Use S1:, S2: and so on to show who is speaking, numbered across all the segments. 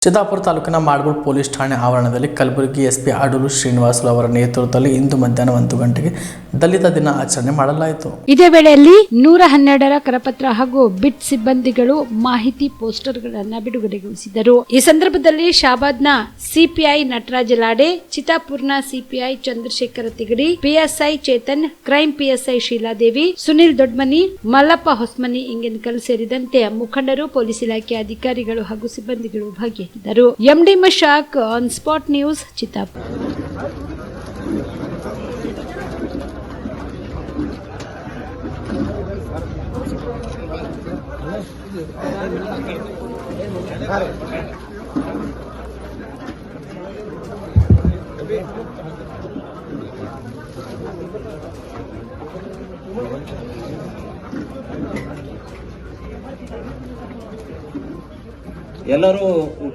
S1: ಚಿತ್ತಾಪುರ ತಾಲೂಕಿನ ಮಾಡಗೋಡು ಪೊಲೀಸ್ ಠಾಣೆ ಆವರಣದಲ್ಲಿ ಕಲಬುರಗಿ ಎಸ್ಪಿ ಅಡೂರು ಶ್ರೀನಿವಾಸುಲು ಅವರ ನೇತೃತ್ವದಲ್ಲಿ ಇಂದು ಮಧ್ಯಾಹ್ನ 1 ಗಂಟೆಗೆ ದಲಿತ ದಿನ ಆಚರಣೆ ಮಾಡಲಾಯಿತು.
S2: ಇದೇ ವೇಳೆಯಲ್ಲಿ 112ರ ಕರಪತ್ರ ಹಾಗೂ ಬಿಟ್ ಸಿಬ್ಬಂದಿಗಳು ಮಾಹಿತಿ ಪೋಸ್ಟರ್ಗಳನ್ನು ಬಿಡುಗಡೆಗೊಳಿಸಿದರು. ಈ ಸಂದರ್ಭದಲ್ಲಿ ಶಾಬಾದ್ನ ಸಿಪಿಐ ನಟರಾಜ ಲಾಡೆ, ಚಿತ್ತಾಪುರ್ನ CPI Chandrashekhara Tigadi, PSI Chetan, crime PSI Sheeladevi, Sunil Dodmani, Mallappa Hosmani Ingenkal ಸೇರಿದಂತೆ ಮುಖಂಡರು, ಪೊಲೀಸ್ ಇಲಾಖೆ ಅಧಿಕಾರಿಗಳು ಹಾಗೂ ಸಿಬ್ಬಂದಿಗಳು ಭಾಗಿಯಾಗಿದ್ದರು. MD Mashak, on spot news, Chittapura.
S3: ಎಲ್ಲರೂ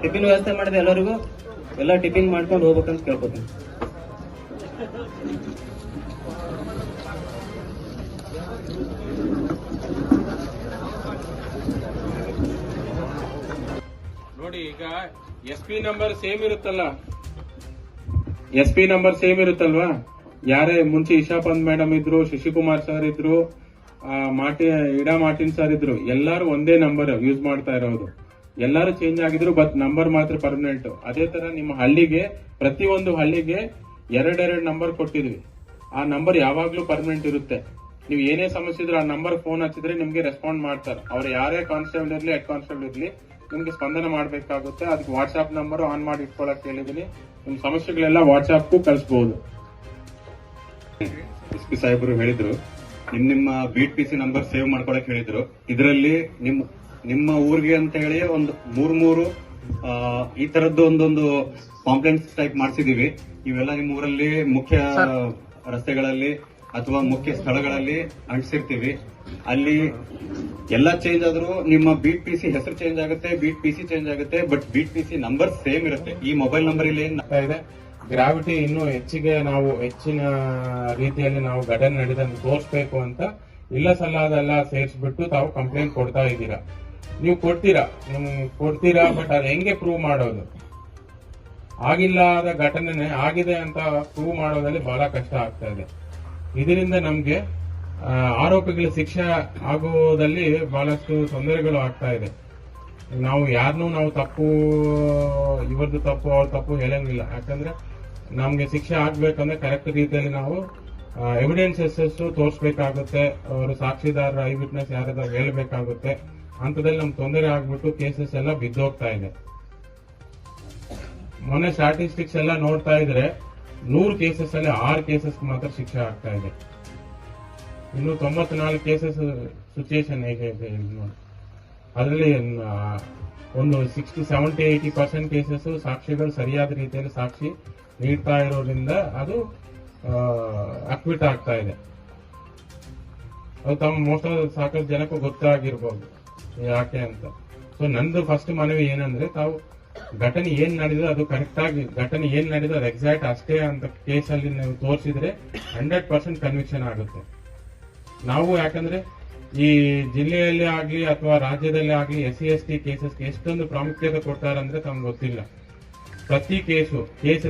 S3: ಟಿಫಿನ್ ವ್ಯವಸ್ಥೆ ಮಾಡಿದೆ. ಎಲ್ಲರಿಗೂ ಎಲ್ಲ ಟಿಫಿನ್ ಮಾಡ್ಕೊಂಡು ಹೋಗ್ಬೇಕಂತ ಕೇಳ್ಕೊತೀನಿ.
S4: ನೋಡಿ, ಈಗ SP ನಂಬರ್ ಸೇಮ್ ಇರುತ್ತಲ್ವಾ, ಯಾರೇ ಮುಂಚೆ ಇಶಾಪಂತ್ ಮೇಡಮ್ ಇದ್ರು, ಶಶಿಕುಮಾರ್ ಸರ್ ಇದ್ರು, ಇಡಾ ಮಾರ್ಟಿನ್ ಸರ್ ಇದ್ರು, ಎಲ್ಲಾರು ಒಂದೇ ನಂಬರ್ ಯೂಸ್ ಮಾಡ್ತಾ ಇರೋದು. ಎಲ್ಲಾರು ಚೇಂಜ್ ಆಗಿದ್ರು, ಬಟ್ ನಂಬರ್ ಮಾತ್ರ ಪರ್ಮನೆಂಟ್. ಅದೇ ತರ ನಿಮ್ಮ ಹಳ್ಳಿಗೆ, ಪ್ರತಿಯೊಂದು ಹಳ್ಳಿಗೆ 2 ನಂಬರ್ ಕೊಟ್ಟಿದ್ವಿ. ಆ ನಂಬರ್ ಯಾವಾಗ್ಲೂ ಪರ್ಮನೆಂಟ್ ಇರುತ್ತೆ. ನೀವು ಏನೇ ಸಮಸ್ಯೆ ಇದ್ರು ಆ ನಂಬರ್ ಫೋನ್ ಹಚ್ಚಿದ್ರೆ ನಿಮ್ಗೆ ರೆಸ್ಪಾಂಡ್ ಮಾಡ್ತಾರೆ. ಅವ್ರು ಯಾರೇ ಕಾನ್ಸ್ಟೇಬಲ್ ಇರ್ಲಿ, ಹೆಡ್ ಕಾನ್ಸ್ಟೇಬಲ್ ಇರ್ಲಿ, ನಿಮ್ಗೆ ಸ್ಪಂದನ ಮಾಡ್ಬೇಕಾಗುತ್ತೆ. ಅದಕ್ಕೆ ವಾಟ್ಸ್ಆಪ್ ನಂಬರ್ ಆನ್ ಮಾಡಿ ಇಟ್ಕೊಳಕ್ ಹೇಳಿದೀನಿ. ನಿಮ್ ಸಮಸ್ಯೆಗಳೆಲ್ಲ ವಾಟ್ಸ್ಆಪ್ಗೂ ಕಳಿಸಬಹುದು.
S5: SP ಸಾಹೇಬರು ಹೇಳಿದ್ರು, ನಿಮ್ಮ ಬೀಟ್ PC ನಂಬರ್ ಸೇವ್ ಮಾಡ್ಕೊಳಕ್ ಹೇಳಿದ್ರು. ಇದರಲ್ಲಿ ನಿಮ್ಮ ಊರಿಗೆ ಅಂತ ಹೇಳಿ ಒಂದು 3 ಈ ತರದ್ದು ಒಂದೊಂದು ಕಾಂಪ್ಲೇಂಟ್ಸ್ ಟೈಪ್ ಮಾಡಿಸಿದೀವಿ. ಇವೆಲ್ಲ ನಿಮ್ಮ ಊರಲ್ಲಿ ಮುಖ್ಯ ರಸ್ತೆಗಳಲ್ಲಿ ಅಥವಾ ಮುಖ್ಯ ಸ್ಥಳಗಳಲ್ಲಿ ಅಂಟಿಸಿರ್ತೀವಿ. ಅಲ್ಲಿ ಎಲ್ಲ ಚೇಂಜ್ ಆದ್ರೂ ನಿಮ್ಮ ಬೀಟ್ PC ಹೆಸರು ಚೇಂಜ್ ಆಗುತ್ತೆ, ಬೀಟ್ PC ಚೇಂಜ್ ಆಗುತ್ತೆ, but beat PC number same ಇರುತ್ತೆ. ಈ ಮೊಬೈಲ್ ನಂಬರ್ ಇಲ್ಲಿ
S4: ಇದೆ. ಗ್ರಾವಿಟಿ ಇನ್ನೂ ಹೆಚ್ಚಿನ ರೀತಿಯಲ್ಲಿ ನಾವು ಘಟನೆ ನಡೆದಂತೆ ತೋರಿಸಬೇಕು ಅಂತ ಇಲ್ಲ ಸಲ್ಲದೆಲ್ಲ ಸೇರಿಸ್ಬಿಟ್ಟು ತಾವು ಕಂಪ್ಲೇಂಟ್ ಕೊಡ್ತಾ ಇದ್ದೀರಾ. ನೀವು ಕೊಡ್ತೀರಾ, ಬಟ್ ಅದು ಹೆಂಗೆ ಪ್ರೂವ್ ಮಾಡೋದು? ಆಗಿಲ್ಲದ ಘಟನೆ ಆಗಿದೆ ಅಂತ ಪ್ರೂವ್ ಮಾಡೋದ್ರಲ್ಲಿ ಬಹಳ ಕಷ್ಟ ಆಗ್ತಾ ಇದೆ. ಇದರಿಂದ ನಮ್ಗೆ ಆರೋಪಿಗಳ ಶಿಕ್ಷೆ ಆಗುವುದಲ್ಲಿ ಬಹಳಷ್ಟು ತೊಂದರೆಗಳು ಆಗ್ತಾ ಇದೆ. ನಾವು ಯಾರನ್ನೂ ಇವ್ರದ್ದು ತಪ್ಪು ಅವ್ರ ತಪ್ಪು ಹೇಳಂಗಿಲ್ಲ. ಯಾಕಂದ್ರೆ ನಮ್ಗೆ ಶಿಕ್ಷೆ ಆಗ್ಬೇಕಂದ್ರೆ ಕರೆಕ್ಟ್ ರೀತಿಯಲ್ಲಿ ನಾವು ಎವಿಡೆನ್ಸಸ್ ತೋರಿಸಬೇಕಾಗುತ್ತೆ. ಅವರು ಸಾಕ್ಷಿದಾರ, ಐ ವಿಟ್ನೆಸ್ ಯಾರಾದ್ರೂ ಹೇಳ್ಬೇಕಾಗುತ್ತೆ. ಅಂತದಲ್ಲಿ ನಮ್ಗೆ ತೊಂದರೆ ಆಗ್ಬಿಟ್ಟು ಕೇಸಸ್ ಎಲ್ಲ ಬಿದ್ದೋಗ್ತಾ ಇದೆ. ಮೊನ್ನೆ ಸ್ಟಾಟಿಸ್ಟಿಕ್ಸ್ ಎಲ್ಲ ನೋಡ್ತಾ ಇದ್ರೆ 100 ಕೇಸಸ್ ಅಲ್ಲಿ 6 ಕೇಸಸ್ ಮಾತ್ರ ಶಿಕ್ಷೆ ಆಗ್ತಾ ಇದೆ. ಇನ್ನು 94 ಕೇಸಸ್ ಸಿಚುಯೇಷನ್ ಹೇಗೆ ಇದೆ ನೋಡಿ. ಅದರಲ್ಲಿ ಒಂದು 60-70-80% ಕೇಸಸ್ ಸಾಕ್ಷಿಗಳು ಸರಿಯಾದ ರೀತಿಯಲ್ಲಿ ಸಾಕ್ಷಿ ನೀಡ್ತಾ ಇರೋದ್ರಿಂದ ಅದು ಅಕ್ವಿಟ್ ಆಗ್ತಾ ಇದೆ. ಅದು ಸಾಕಷ್ಟು ಜನಕ್ಕೂ ಗೊತ್ತಾಗಿರ್ಬೋದು ಯಾಕೆ ಅಂತ. ಸೊ ನಂದು ಫಸ್ಟ್ ಮನವಿ ಏನಂದ್ರೆ, ತಾವು ಘಟನೆ ಏನ್ ನಡೆದಿದೆ ಅದು ಕರೆಕ್ಟ್ ಆಗಿ, ಘಟನೆ ಏನ್ ನಡೆದಿದೆ ಅದು ಎಕ್ಸಾಕ್ಟ್ ಅಷ್ಟೇ ಅಂತ ಕೇಸಲ್ಲಿ ನೀವು ತೋರಿಸಿದ್ರೆ 100% ಕನ್ವಿಕ್ಷನ್ ಆಗುತ್ತೆ. ನಾವು ಯಾಕಂದ್ರೆ ಈ ಜಿಲ್ಲೆಯಲ್ಲಿ ಆಗ್ಲಿ ಅಥವಾ ರಾಜ್ಯದಲ್ಲಿ ಆಗ್ಲಿ SC/ST ಕೇಸಸ್ ಎಷ್ಟೊಂದು ಪ್ರಾಮುಖ್ಯತೆ ಕೊಡ್ತಾರಂದ್ರೆ ತಮ್ಗೆ ಗೊತ್ತಿಲ್ಲ. ಪ್ರತಿ ಕೇಸ್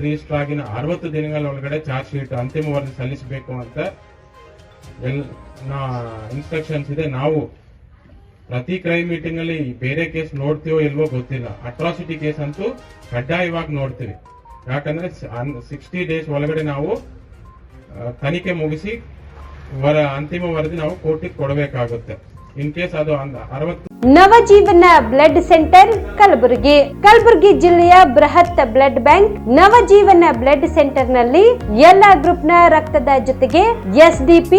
S4: ರಿಜಿಸ್ಟರ್ ಆಗಿನ 60 ದಿನಗಳ ಒಳಗಡೆ ಚಾರ್ಜ್ ಶೀಟ್ ಅಂತಿಮ ವರದಿ ಸಲ್ಲಿಸಬೇಕು ಅಂತ ಇನ್ಸ್ಟ್ರಕ್ಷನ್ಸ್ ಇದೆ. ನಾವು ಪ್ರತಿ ಕ್ರೈಮ್ ಮೀಟಿಂಗ್ ಅಲ್ಲಿ ಬೇರೆ ಕೇಸ್ ನೋಡ್ತೀವೋ ಇಲ್ವೋ ಗೊತ್ತಿಲ್ಲ, ಅಟ್ರಾಸಿಟಿ ಕೇಸ್ ಅಂತೂ ಕಡ್ಡಾಯವಾಗಿ ನೋಡ್ತೀವಿ. ಯಾಕಂದ್ರೆ 60 ಡೇಸ್ ಒಳಗಡೆ ನಾವು ತನಿಖೆ ಮುಗಿಸಿ ಅಂತಿಮ ವರದಿ ನಾವು ಕೋರ್ಟಿಗೆ ಕೊಡಬೇಕಾಗುತ್ತೆ. ಇನ್ ಕೇಸ್ ಅದು 60.
S2: ನವಜೀವನ ಬ್ಲಡ್ ಸೆಂಟರ್ ಕಲಬುರಗಿ ಜಿಲ್ಲೆಯ ಬೃಹತ್ blood bank Navajeevan blood centre ನಲ್ಲಿ ಎಲ್ಲಾ ಗ್ರೂಪ್ ನ ರಕ್ತದ ಜೊತೆಗೆ SDP,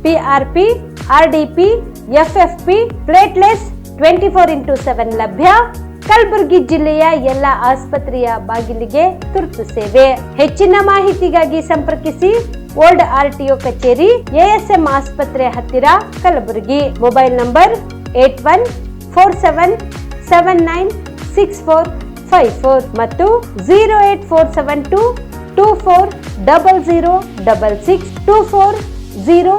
S2: PRP, RDP, FFP, platelets 24x7 ಲಭ್ಯ. ಕಲಬುರಗಿ ಜಿಲ್ಲೆಯ ಎಲ್ಲ ಆಸ್ಪತ್ರೆಯ ಬಾಗಿಲಿಗೆ ತುರ್ತು ಸೇವೆ. ಹೆಚ್ಚಿನ ಮಾಹಿತಿಗಾಗಿ ಸಂಪರ್ಕಿಸಿ ಓಲ್ಡ್ RTO ಕಚೇರಿ, ASM ಆಸ್ಪತ್ರೆ ಹತ್ತಿರ, ಕಲಬುರಗಿ. ಮೊಬೈಲ್ ನಂಬರ್ 8147796454 ಮತ್ತು 08472240066 240066.